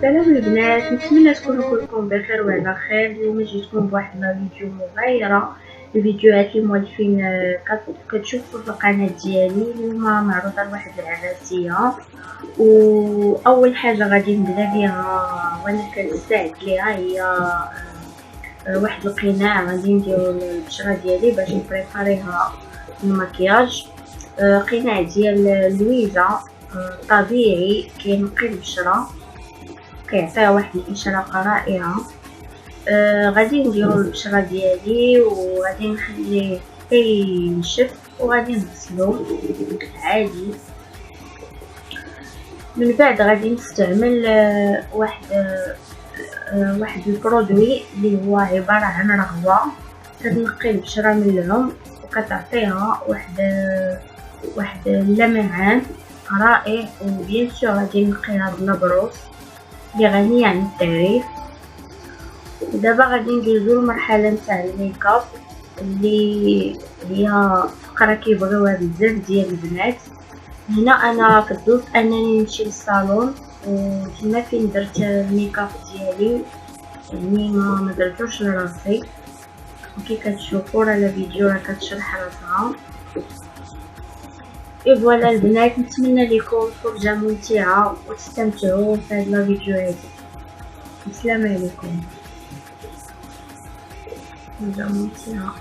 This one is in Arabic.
سلام البنات، نتمنى تكونوا كلكم بخير وعلى خير. اليوم جيتكم بواحد لا فيديو مغايره. الفيديوهات اللي مولفين كتشوفوا في القناه ديالي. اليوم معروضه لواحد العباسيه، واول حاجه غادي نبدا بها وانا كنستعد ليها هي واحد القناع غادي نديرو البشره ديالي باش نبريباريها المكياج. قناع ديال لويزا طبيعي كينقي البشره، كيعطيها واحد الاشراقه رائعه. غادي نديرو البشره ديالي وغادي نخليه حتى ينشف وغادي نغسلو عادي. من بعد غادي نستعمل واحد البرودوي اللي هو عباره عن رغوه كتنقي البشره من العمق وكتعطيها واحد اللمعان رائع. وبيان سور غادي نقيها بلابروس اللي غنية عن التعريف. ودابا غادي ندوزو للمرحله نتاع الميكاب اللي هي فقره كيبغيوها بزاف ديال البنات. هنا انا فضلت انني نمشي للصالون وتما فين درت الميكاب ديالي، يعني ما درتوش لراسي. وكي كتشوفوا راه الفيديو راه كتشرح راسها. فوالا البنات، نتمنى لكم فرجه ممتعه وتستمتعوا في هاد الفيديو هادي. السلام عليكم. فرجه ممتعه.